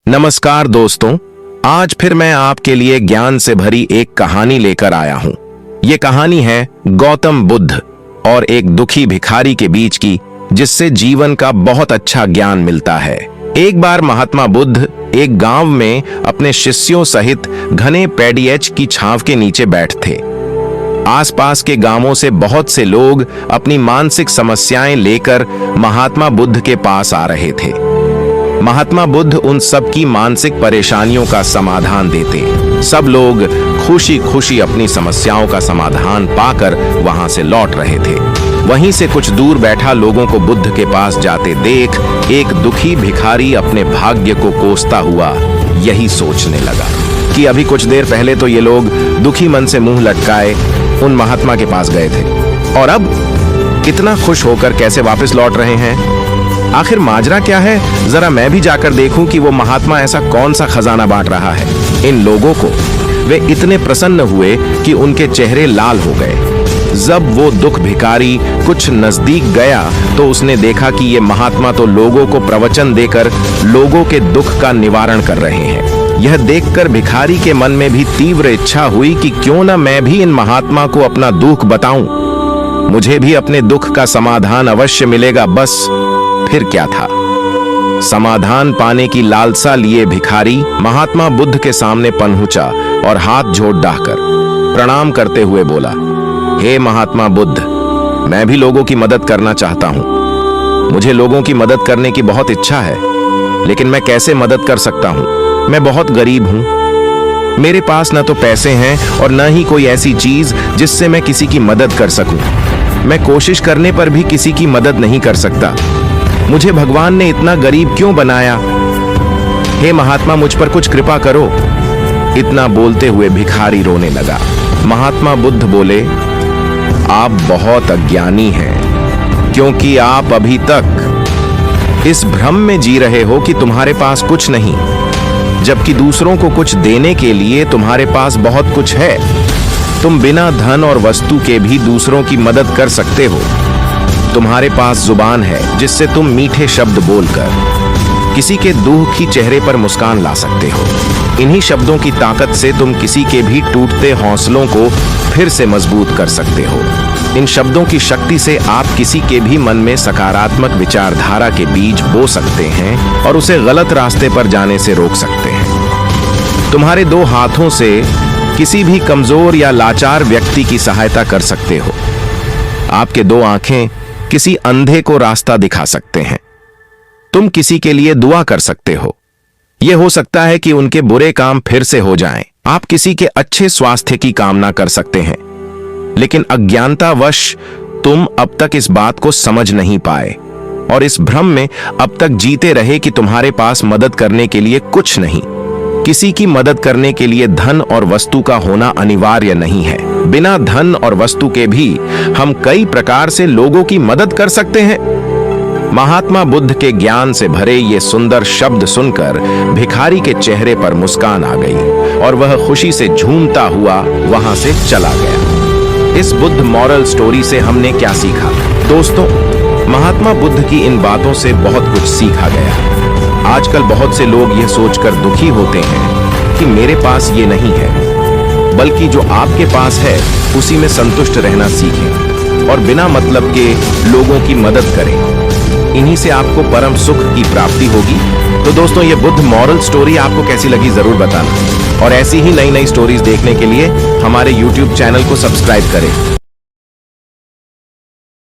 नमस्कार दोस्तों, आज फिर मैं आपके लिए ज्ञान से भरी एक कहानी लेकर आया हूं। ये कहानी है गौतम बुद्ध और एक दुखी भिखारी के बीच की, जिससे जीवन का बहुत अच्छा ज्ञान मिलता है। एक बार महात्मा बुद्ध एक गांव में अपने शिष्यों सहित घने पेड़ियच की छांव के नीचे बैठे थे। आसपास के गांवों से बहुत से लोग अपनी मानसिक समस्याएं लेकर महात्मा बुद्ध के पास आ रहे थे। महात्मा बुद्ध उन सब की मानसिक परेशानियों का समाधान देते। सब लोग खुशी खुशी अपनी समस्याओं का समाधान पाकर वहां से लौट रहे थे। वहीं से कुछ दूर बैठा लोगों को बुद्ध के पास जाते देख एक दुखी भिखारी अपने भाग्य को कोसता हुआ यही सोचने लगा कि अभी कुछ देर पहले तो ये लोग दुखी मन से मुंह लटकाए उन महात्मा के पास गए थे, और अब इतना खुश होकर कैसे वापस लौट रहे हैं। आखिर माजरा क्या है? जरा मैं भी जाकर देखूं कि वो महात्मा ऐसा कौन सा खजाना बांट रहा है इन लोगों को। वे इतने प्रसन्न हुए कि उनके चेहरे लाल हो गए। जब वो दुख भिखारी कुछ नजदीक गया तो उसने देखा कि ये महात्मा तो लोगों को प्रवचन देकर लोगों के दुख का निवारण कर रहे हैं। यह देखकर भिखारी के मन में भी तीव्र इच्छा हुई कि क्यों न मैं भी इन महात्मा को अपना दुख बताऊं, मुझे भी अपने दुख का समाधान अवश्य मिलेगा। बस फिर क्या था, समाधान पाने की लालसा लिए भिखारी महात्मा बुद्ध के सामने पहुंचा और हाथ जोड़ डाहकर प्रणाम करते हुए बोला, हे महात्मा बुद्ध, मैं भी लोगों की मदद करना चाहता हूं। मुझे लोगों की मदद करने की बहुत इच्छा है, लेकिन मैं कैसे मदद कर सकता हूं? मैं बहुत गरीब हूं। मेरे पास न तो पैसे हैं और न ही कोई ऐसी चीज जिससे मैं किसी की मदद कर सकूं। मैं कोशिश करने पर भी किसी की मदद नहीं कर सकता। मुझे भगवान ने इतना गरीब क्यों बनाया? हे महात्मा, मुझ पर कुछ कृपा करो। इतना बोलते हुए भिखारी रोने लगा। महात्मा बुद्ध बोले, आप बहुत अज्ञानी हैं, क्योंकि आप अभी तक इस भ्रम में जी रहे हो कि तुम्हारे पास कुछ नहीं, जबकि दूसरों को कुछ देने के लिए तुम्हारे पास बहुत कुछ है। तुम बिना धन और वस्तु के भी दूसरों की मदद कर सकते हो। तुम्हारे पास जुबान है जिससे तुम मीठे शब्द बोलकर किसी के दुखी चेहरे पर मुस्कान ला सकते हो। इन्हीं शब्दों की ताकत से तुम किसी के भी टूटते हौसलों को फिर से मजबूत कर सकते हो। इन शब्दों की शक्ति से आप किसी के भी मन में सकारात्मक विचारधारा के बीज बो सकते हैं और उसे गलत रास्ते पर जाने से रोक सकते हैं। तुम्हारे दो हाथों से किसी भी कमजोर या लाचार व्यक्ति की सहायता कर सकते हो। आपके दो आंखें किसी अंधे को रास्ता दिखा सकते हैं। तुम किसी के लिए दुआ कर सकते हो। यह हो सकता है कि उनके बुरे काम फिर से हो जाएं। आप किसी के अच्छे स्वास्थ्य की कामना कर सकते हैं, लेकिन अज्ञानतावश तुम अब तक इस बात को समझ नहीं पाए और इस भ्रम में अब तक जीते रहे कि तुम्हारे पास मदद करने के लिए कुछ नहीं। किसी की मदद करने के लिए धन और वस्तु का होना अनिवार्य नहीं है। बिना धन और वस्तु के भी हम कई प्रकार से लोगों की मदद कर सकते हैं। महात्मा बुद्ध के ज्ञान से भरे ये सुंदर शब्द सुनकर भिखारी के चेहरे पर मुस्कान आ गई और वह खुशी से झूमता हुआ वहां से चला गया। इस बुद्ध मॉरल स्टोरी से हमने क्या सीखा? दोस्तों, महात्मा बुद्ध की इन बातों से बहुत कुछ सीखा गया। आजकल बहुत से लोग यह सोचकर दुखी होते हैं कि मेरे पास ये नहीं है, बल्कि जो आपके पास है उसी में संतुष्ट रहना सीखें और बिना मतलब के लोगों की मदद करें। इन्हीं से आपको परम सुख की प्राप्ति होगी। तो दोस्तों, ये बुद्ध मॉरल स्टोरी आपको कैसी लगी जरूर बताना, और ऐसी ही नई नई स्टोरीज देखने के लिए हमारे YouTube चैनल को सब्सक्राइब करें।